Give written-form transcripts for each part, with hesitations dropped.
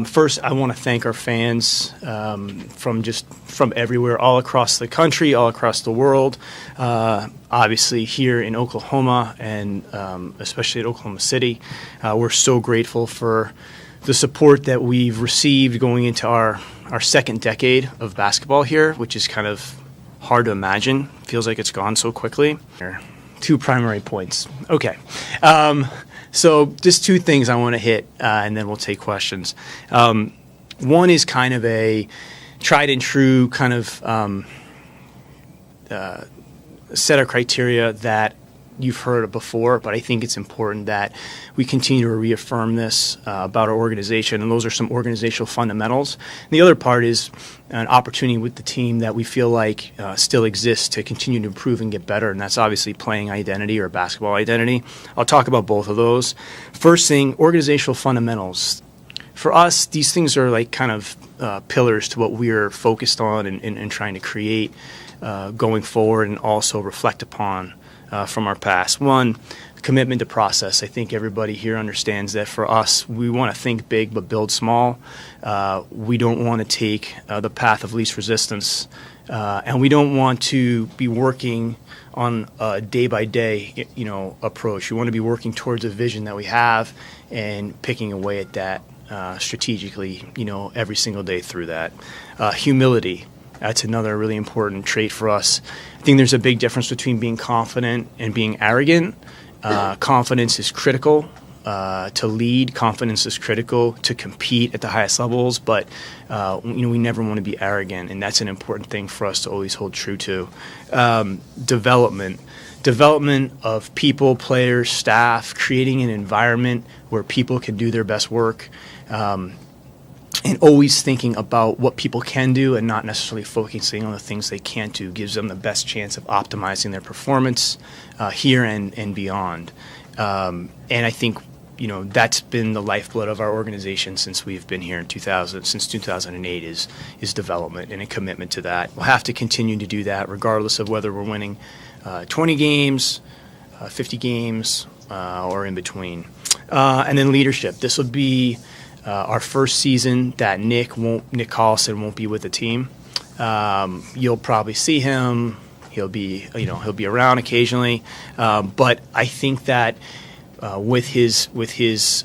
First, I want to thank our fans from everywhere, all across the country, all across the world. Obviously, here in Oklahoma and especially at Oklahoma City, we're so grateful for the support that we've received going into our second decade of basketball here, which is kind of hard to imagine. Feels like it's gone so quickly. 2 primary points. Okay. So just 2 things I want to hit, and then we'll take questions. One is kind of a tried and true kind of set of criteria that you've heard before, but I think it's important that we continue to reaffirm this about our organization, and those are some organizational fundamentals. And the other part is an opportunity with the team that we feel like still exists to continue to improve and get better, and that's obviously playing identity or basketball identity. I'll talk about both of those. First thing, organizational fundamentals. For us, these things are like kind of pillars to what we're focused on and trying to create going forward and also reflect upon from our past. One, commitment to process. I think everybody here understands that for us, we want to think big but build small. We don't want to take the path of least resistance, and we don't want to be working on a day-by-day, approach. We want to be working towards a vision that we have and picking away at that strategically, every single day through that. Humility. That's another really important trait for us. I think there's a big difference between being confident and being arrogant. Confidence is critical to lead. Confidence is critical to compete at the highest levels, but we never want to be arrogant, and that's an important thing for us to always hold true to. Development of people, players, staff, creating an environment where people can do their best work. And always thinking about what people can do and not necessarily focusing on the things they can't do gives them the best chance of optimizing their performance here and beyond. And I think, that's been the lifeblood of our organization since we've been here since 2008 is development and a commitment to that. We'll have to continue to do that regardless of whether we're winning 20 games, 50 games, or in between. And then leadership. This will be our first season that Nick Collison won't be with the team. You'll probably see him. He'll be around occasionally. But I think that with his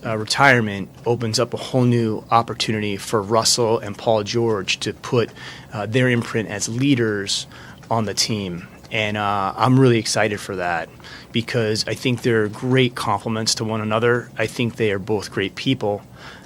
retirement opens up a whole new opportunity for Russell and Paul George to put their imprint as leaders on the team. And I'm really excited for that because I think they're great complements to one another. I think they are both great people.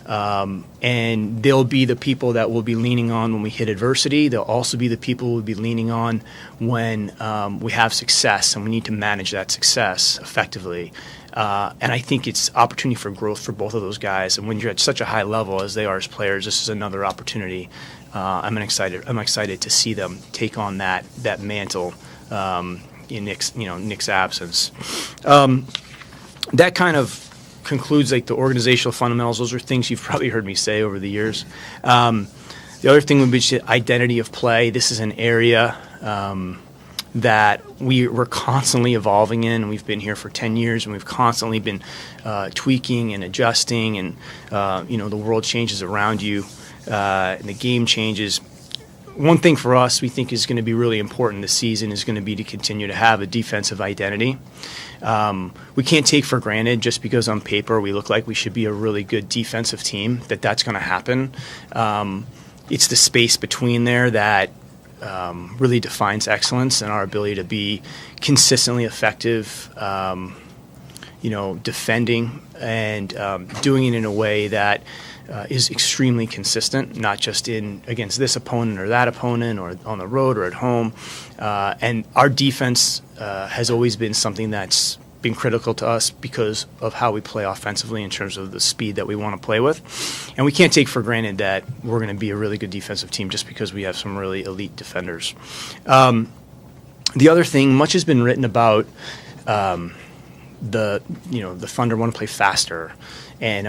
And they'll be the people that we'll be leaning on when we hit adversity. They'll also be the people we'll be leaning on when we have success and we need to manage that success effectively. And I think it's opportunity for growth for both of those guys. And when you're at such a high level as they are as players, this is another opportunity. I'm excited to see them take on that mantle in Nick's absence. That kind of concludes like the organizational fundamentals. Those are things you've probably heard me say over the years. The other thing would be just identity of play. This is an area that we're constantly evolving in. We've been here for 10 years, and we've constantly been tweaking and adjusting, and the world changes around you, and the game changes. One thing for us we think is going to be really important this season is going to be to continue to have a defensive identity. We can't take for granted just because on paper we look like we should be a really good defensive team that's going to happen. It's the space between there that really defines excellence and our ability to be consistently effective, defending and doing it in a way that is extremely consistent, not just against this opponent or that opponent or on the road or at home. And our defense has always been something that's been critical to us because of how we play offensively in terms of the speed that we want to play with. And we can't take for granted that we're going to be a really good defensive team just because we have some really elite defenders. The other thing, much has been written about the Thunder want to play faster. And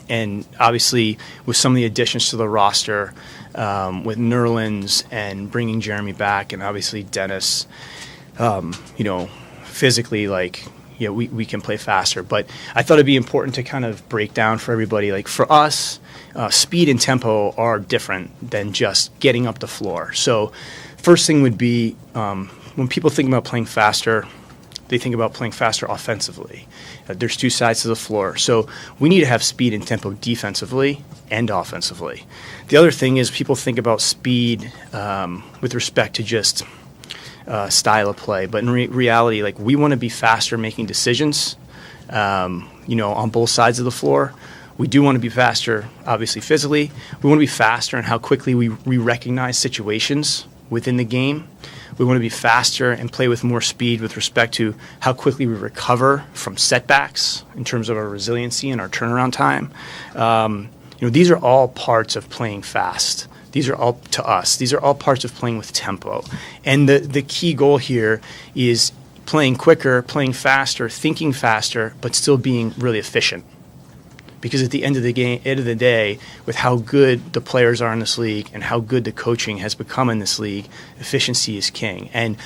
and obviously with some of the additions to the roster, with Nerlens and bringing Jeremy back, and obviously Dennis, physically we can play faster. But I thought it'd be important to kind of break down for everybody. Like for us, speed and tempo are different than just getting up the floor. So first thing would be when people think about playing faster, they think about playing faster offensively. There's two sides to the floor. So we need to have speed and tempo defensively and offensively. The other thing is people think about speed with respect to just style of play. But in reality, like we want to be faster making decisions, on both sides of the floor. We do want to be faster, obviously, physically. We want to be faster in how quickly we recognize situations within the game. We want to be faster and play with more speed with respect to how quickly we recover from setbacks in terms of our resiliency and our turnaround time. These are all parts of playing fast. These are all, to us, these are all parts of playing with tempo. And the key goal here is playing quicker, playing faster, thinking faster, but still being really efficient. Because at the end of the day, with how good the players are in this league and how good the coaching has become in this league, efficiency is king. And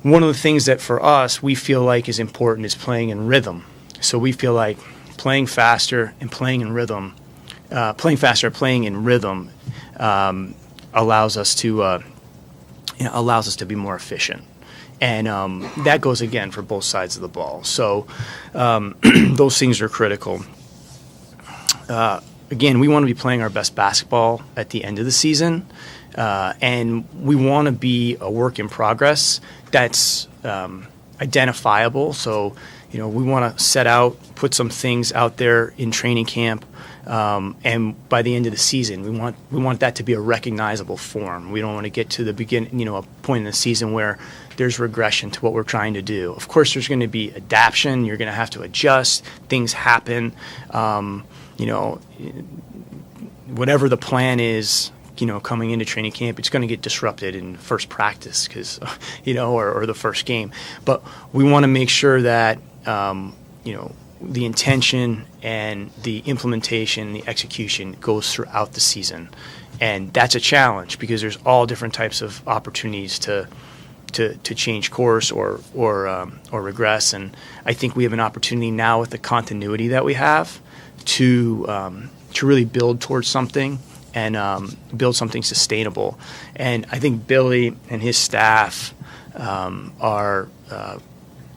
one of the things that for us we feel like is important is playing in rhythm. So we feel like playing faster and playing in rhythm, allows us to be more efficient. And that goes again for both sides of the ball. So those things are critical. Again, we want to be playing our best basketball at the end of the season, and we want to be a work in progress that's identifiable. So, we want to set out, put some things out there in training camp, and by the end of the season, we want that to be a recognizable form. We don't want to get to the beginning, a point in the season where there's regression to what we're trying to do. Of course, there's going to be adaptation. You're going to have to adjust. Things happen. Whatever the plan is, coming into training camp, it's going to get disrupted in first practice because, or the first game. But we want to make sure that, the intention and the implementation, the execution goes throughout the season. And that's a challenge because there's all different types of opportunities to change course or regress. And I think we have an opportunity now with the continuity that we have to really build towards something and build something sustainable. And I think Billy and his staff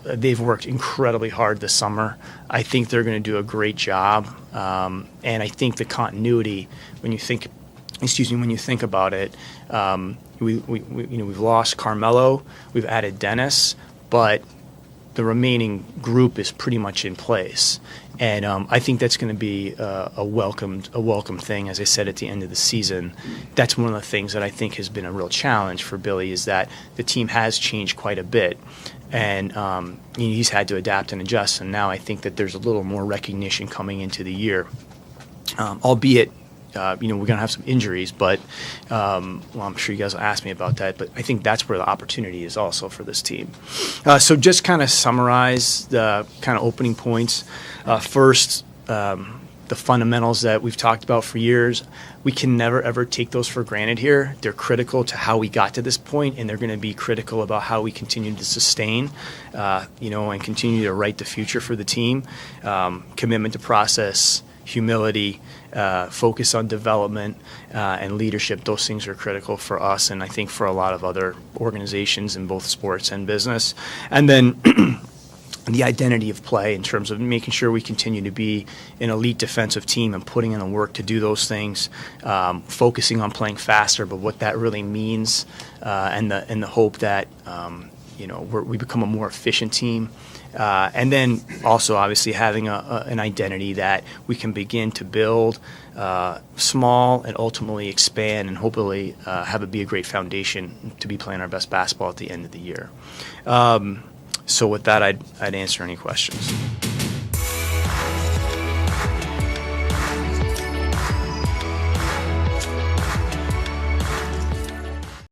they've worked incredibly hard this summer. I think they're going to do a great job. And I think the continuity, when you think about it, we've lost Carmelo, we've added Dennis, but the remaining group is pretty much in place. And I think that's going to be a welcome thing. As I said at the end of the season, that's one of the things that I think has been a real challenge for Billy is that the team has changed quite a bit, and he's had to adapt and adjust. And now I think that there's a little more recognition coming into the year, albeit. We're going to have some injuries, but I'm sure you guys will ask me about that. But I think that's where the opportunity is also for this team. So just kind of summarize the kind of opening points. First, the fundamentals that we've talked about for years. We can never, ever take those for granted here. They're critical to how we got to this point, and they're going to be critical about how we continue to sustain, and continue to write the future for the team. Commitment to process, humility, focus on development, and leadership. Those things are critical for us, and I think for a lot of other organizations in both sports and business. And then the identity of play in terms of making sure we continue to be an elite defensive team and putting in the work to do those things, focusing on playing faster, but what that really means, and the hope that we become a more efficient team. And then also obviously having an identity that we can begin to build small and ultimately expand and hopefully have it be a great foundation to be playing our best basketball at the end of the year. So with that, I'd answer any questions.